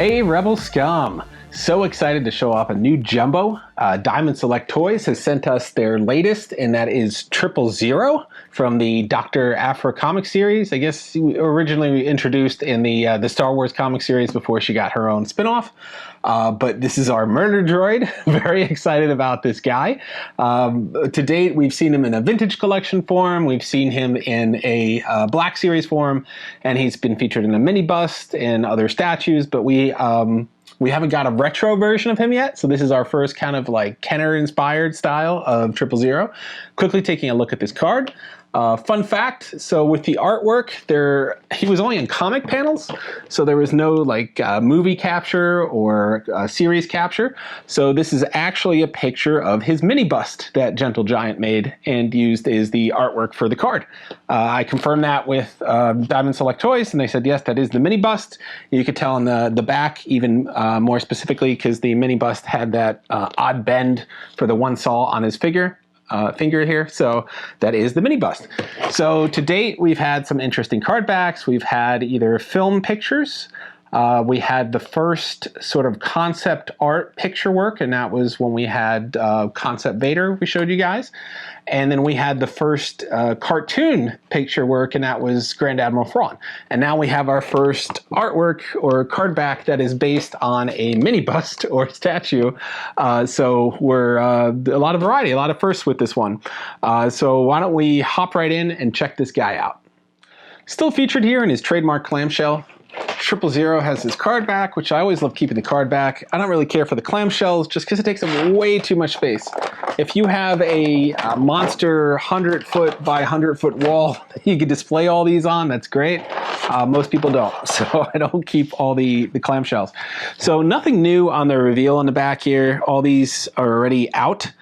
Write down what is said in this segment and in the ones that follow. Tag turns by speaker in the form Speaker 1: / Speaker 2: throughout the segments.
Speaker 1: Hey Rebel Scum! So excited to show off a new jumbo. Diamond Select Toys has sent us their latest, and that is 000 from the Doctor Aphra comic series. I guess originally introduced in the Star Wars comic series before she got her own spinoff. But this is our murder droid. Very excited about this guy. To date, we've seen him in a vintage collection form. We've seen him in a Black Series form, and he's been featured in a mini bust and other statues. But we haven't got a retro version of him yet, so this is our first kind of like Kenner-inspired style of 000. Quickly taking a look at this card. Fun fact, so with the artwork, he was only in comic panels, so there was no like movie capture or series capture. So this is actually a picture of his mini bust that Gentle Giant made and used as the artwork for the card. I confirmed that with Diamond Select Toys, and they said, yes, that is the mini bust. You could tell on the back even more specifically because the mini bust had that odd bend for the one saw on his finger here, so that is the mini bust. So to date, we've had some interesting card backs. We've had either film pictures, we had the first sort of concept art picture work, and that was when we had Concept Vader we showed you guys. And then we had the first cartoon picture work, and that was Grand Admiral Thrawn. And now we have our first artwork or card back that is based on a mini bust or statue. So we're a lot of variety, a lot of firsts with this one. So why don't we hop right in and check this guy out. Still featured here in his trademark clamshell. 000 has his card back, which I always love keeping the card back. I don't really care for the clamshells just because it takes up way too much space. If you have a monster 100-foot by 100-foot wall that you can display all these on, that's great. Most people don't, so I don't keep all the clamshells. So nothing new on the reveal on the back here. All these are already out.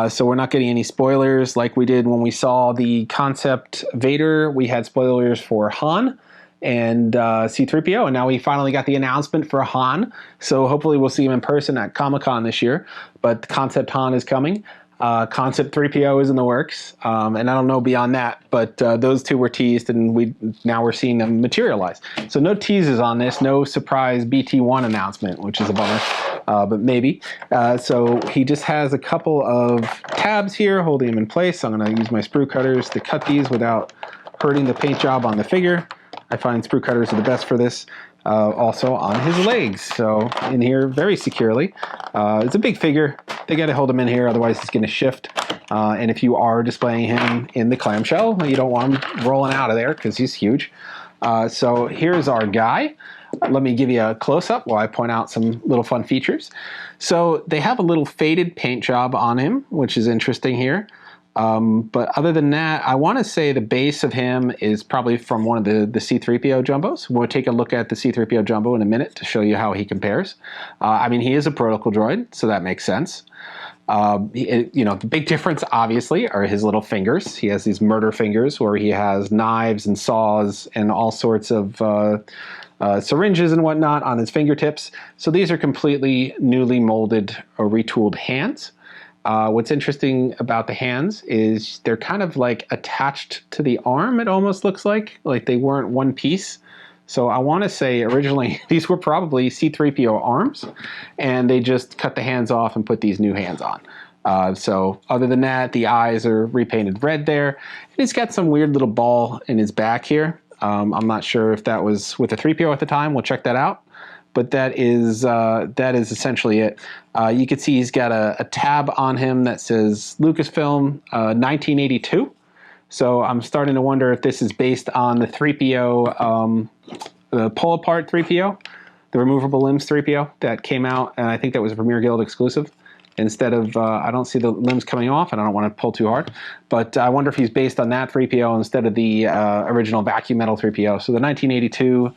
Speaker 1: So we're not getting any spoilers like we did when we saw the Concept Vader. We had spoilers for Han and C-3PO, and now we finally got the announcement for Han, so hopefully we'll see him in person at Comic-Con this year, but Concept Han is coming. Concept 3PO is in the works, and I don't know beyond that, but those two were teased, and now we're seeing them materialize. So no teases on this, no surprise BT1 announcement, which is a bummer, but maybe. So he just has a couple of tabs here holding him in place. I'm going to use my sprue cutters to cut these without hurting the paint job on the figure. I find sprue cutters are the best for this. Also on his legs, so in here very securely. It's a big figure. They got to hold him in here, otherwise he's going to shift. And if you are displaying him in the clamshell, you don't want him rolling out of there because he's huge. So here's our guy. Let me give you a close-up while I point out some little fun features. So they have a little faded paint job on him, which is interesting here. But other than that, I want to say the base of him is probably from one of the C-3PO jumbos. We'll take a look at the C-3PO jumbo in a minute to show you how he compares. I mean, he is a protocol droid, so that makes sense. The big difference, obviously, are his little fingers. He has these murder fingers where he has knives and saws and all sorts of syringes and whatnot on his fingertips. So these are completely newly molded or retooled hands. What's interesting about the hands is they're kind of like attached to the arm, it almost looks like they weren't one piece. So I want to say originally these were probably C-3PO arms, and they just cut the hands off and put these new hands on. So other than that, the eyes are repainted red there. And he's got some weird little ball in his back here. I'm not sure if that was with a 3PO at the time. We'll check that out. But that is essentially it. You can see he's got a tab on him that says Lucasfilm 1982. So I'm starting to wonder if this is based on the 3PO, the pull-apart 3PO, the removable limbs 3PO that came out, and I think that was a Premier Guild exclusive. Instead of, I don't see the limbs coming off, and I don't want to pull too hard, but I wonder if he's based on that 3PO instead of the original vacuum metal 3PO. So the 1982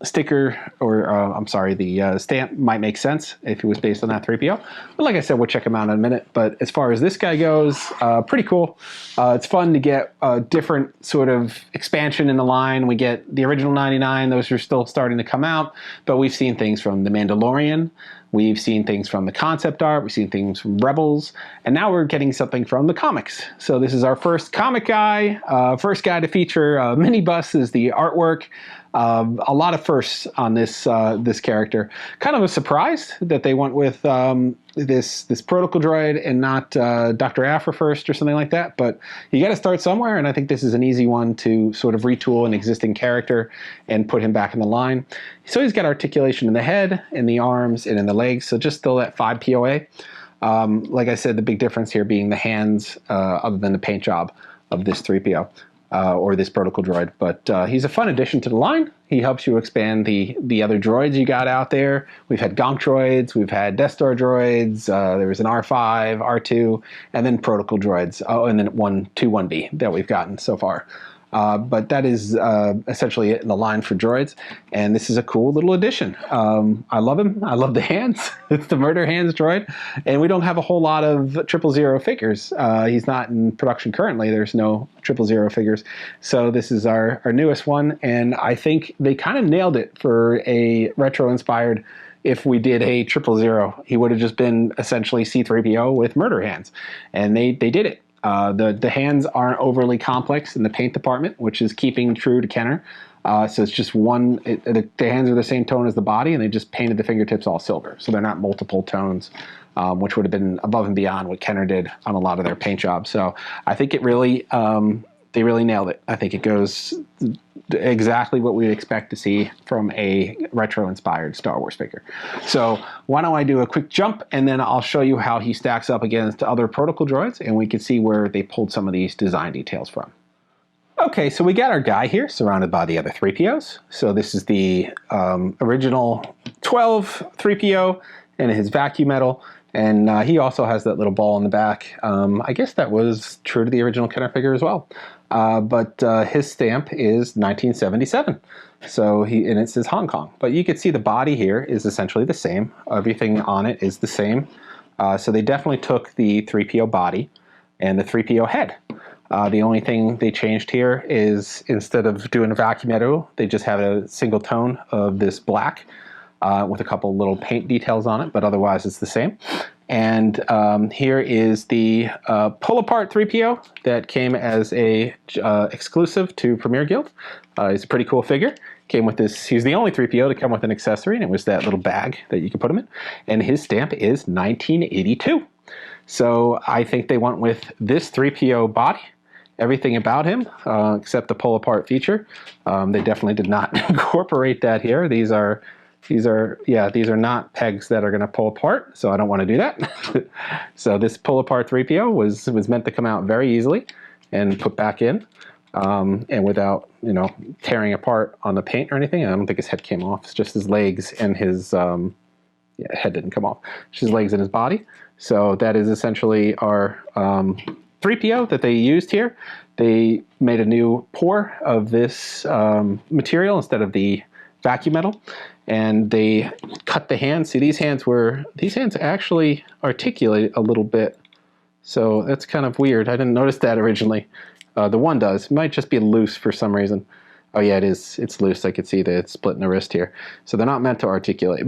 Speaker 1: sticker, or I'm sorry, the stamp might make sense if it was based on that 3PO. But like I said, we'll check him out in a minute. But as far as this guy goes, pretty cool. It's fun to get a different sort of expansion in the line. We get the original 99. Those are still starting to come out. But we've seen things from The Mandalorian. We've seen things from the concept art, we've seen things from Rebels, and now we're getting something from the comics. So this is our first comic guy, first guy to feature a minibus as the artwork. A lot of firsts on this this character. Kind of a surprise that they went with this protocol droid and not Doctor Aphra first or something like that. But you got to start somewhere, and I think this is an easy one to sort of retool an existing character and put him back in the line. So he's got articulation in the head, in the arms, and in the legs. So just still at 5 POA. Like I said, the big difference here being the hands, other than the paint job of this 3PO. Or this protocol droid, but he's a fun addition to the line. He helps you expand the other droids you got out there. We've had Gonk droids, we've had Death Star droids, there was an R5, R2, and then protocol droids. Oh, and then 1B that we've gotten so far. But that is essentially it in the line for droids, and this is a cool little addition. I love him. I love the hands. It's the murder hands droid, and we don't have a whole lot of 000 figures. He's not in production currently. There's no 000 figures, so this is our newest one, and I think they kind of nailed it for a retro-inspired. If we did a 000, he would have just been essentially C-3PO with murder hands, and they did it. The hands aren't overly complex in the paint department, which is keeping true to Kenner. So it's just one, the hands are the same tone as the body, and they just painted the fingertips all silver. So they're not multiple tones, which would have been above and beyond what Kenner did on a lot of their paint jobs. So I think it really, they really nailed it. I think it goes exactly what we'd expect to see from a retro-inspired Star Wars figure. So why don't I do a quick jump, and then I'll show you how he stacks up against other protocol droids, and we can see where they pulled some of these design details from. Okay, so we got our guy here surrounded by the other 3POs. So this is the original 12 3PO and his vacuum metal. And he also has that little ball in the back. I guess that was true to the original Kenner figure as well. But his stamp is 1977. So and it says Hong Kong. But you can see the body here is essentially the same. Everything on it is the same. So they definitely took the 3PO body and the 3PO head. The only thing they changed here is instead of doing a vacuum metal, they just have a single tone of this black. With a couple little paint details on it, but otherwise it's the same. And here is the pull-apart 3PO that came as a exclusive to Premier Guild. It's a pretty cool figure. Came with this. He's the only 3PO to come with an accessory, and it was that little bag that you can put him in. And his stamp is 1982. So I think they went with this 3PO body. Everything about him, except the pull-apart feature. They definitely did not incorporate that here. These are not pegs that are going to pull apart, so I don't want to do that. So this pull-apart 3PO was meant to come out very easily and put back in, and without tearing apart on the paint or anything. I don't think his head came off. It's just his legs and his head didn't come off. It's his legs and his body. So that is essentially our 3PO that they used here. They made a new pour of this material instead of the vacuum metal. And they cut the hands. See, these hands actually articulate a little bit. So that's kind of weird. I didn't notice that originally. The one does. It might just be loose for some reason. Oh yeah, it is. It's loose. I could see that it's splitting the wrist here. So they're not meant to articulate,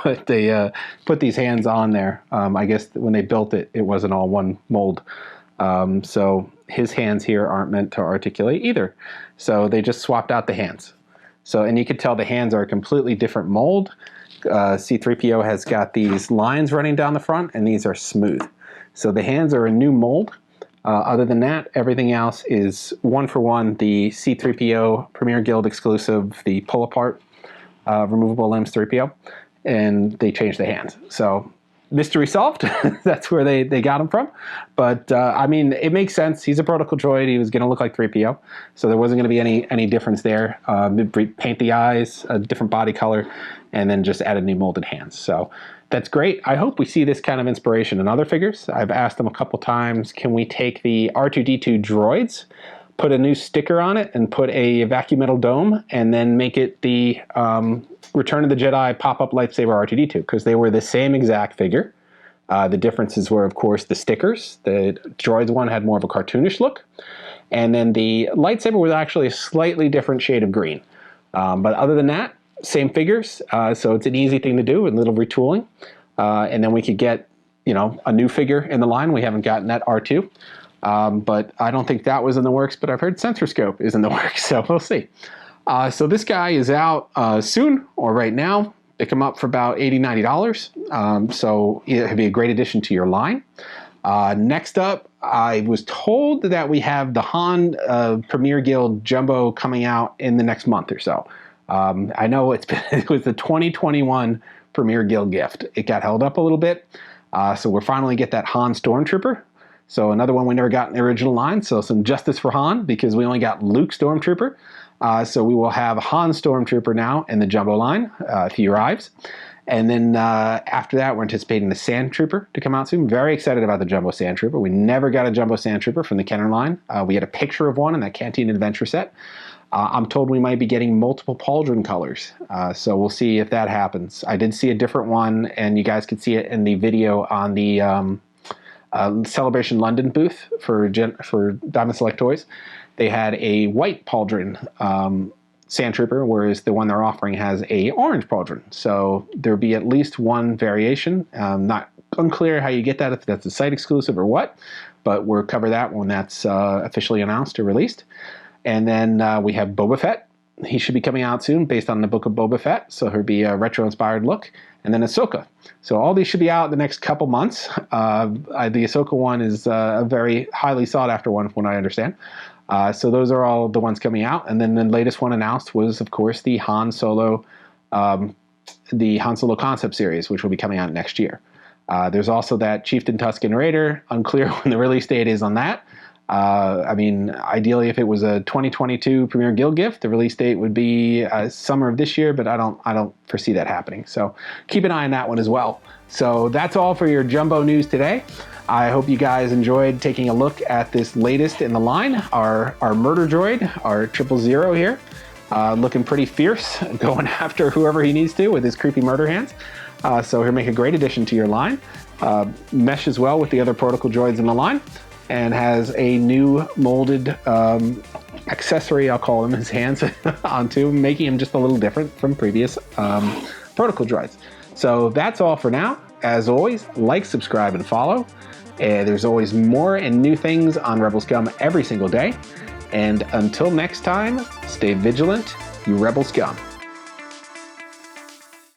Speaker 1: but they put these hands on there. I guess when they built it, it wasn't all one mold. So his hands here aren't meant to articulate either. So they just swapped out the hands. So, and you can tell the hands are a completely different mold. C-3PO has got these lines running down the front, and these are smooth. So the hands are a new mold. Other than that, everything else is one for one. The C-3PO Premier Guild exclusive, the pull-apart removable limbs 3PO, and they changed the hands. So mystery solved. That's where they got him from. But I mean, it makes sense. He's a protocol droid. He was going to look like 3PO, so there wasn't going to be any difference there. Paint the eyes, a different body color, and then just added new molded hands. So that's great. I hope we see this kind of inspiration in other figures. I've asked them a couple times, can we take the R2-D2 droids, put a new sticker on it, and put a vacuum metal dome, and then make it the Return of the Jedi pop-up lightsaber R2-D2, because they were the same exact figure. The differences were, of course, the stickers. The droids one had more of a cartoonish look, and then the lightsaber was actually a slightly different shade of green. But other than that, same figures, so it's an easy thing to do, a little retooling. and then we could get, you know, a new figure in the line. We haven't gotten that R2, but I don't think that was in the works, but I've heard Sensor Scope is in the works, so we'll see. So this guy is out soon, or right now. They come up for about $80, $90. So it'd be a great addition to your line. Next up, I was told that we have the Han Premier Guild Jumbo coming out in the next month or so. I know it was the 2021 Premier Guild gift. It got held up a little bit. So we're finally get that Han Stormtrooper. So another one we never got in the original line. So some justice for Han, because we only got Luke Stormtrooper. So we will have Han Stormtrooper now in the Jumbo line if he arrives. And then after that, we're anticipating the Sand Trooper to come out soon. Very excited about the Jumbo Sand Trooper. We never got a Jumbo Sand Trooper from the Kenner line. We had a picture of one in that Canteen Adventure set. I'm told we might be getting multiple pauldron colors. So we'll see if that happens. I did see a different one, and you guys could see it in the video on the Celebration London booth for Diamond Select Toys. They had a white pauldron Sand Trooper, whereas the one they're offering has a orange pauldron. So there'll be at least one variation. Not unclear how you get that, if that's a site exclusive or what, but we'll cover that when that's officially announced or released. And then we have Boba Fett. He should be coming out soon based on the book of Boba Fett. So he'll be a retro-inspired look. And then Ahsoka. So all these should be out in the next couple months. The Ahsoka one is a very highly sought-after one, from what I understand. So those are all the ones coming out. And then the latest one announced was, of course, the Han Solo concept series, which will be coming out next year. There's also that Chieftain Tusken Raider. Unclear when the release date is on that. I mean, ideally, if it was a 2022 Premier Guild gift, the release date would be summer of this year, but I don't foresee that happening. So keep an eye on that one as well. So that's all for your Jumbo news today. I hope you guys enjoyed taking a look at this latest in the line, our murder droid, our 000 here, looking pretty fierce, going after whoever he needs to with his creepy murder hands. So he'll make a great addition to your line. Meshes well with the other protocol droids in the line, and has a new molded accessory, I'll call him, his hands onto, making him just a little different from previous protocol droids. So that's all for now. As always, like, subscribe, and follow. There's always more and new things on Rebel Scum every single day. And until next time, stay vigilant, you Rebel Scum.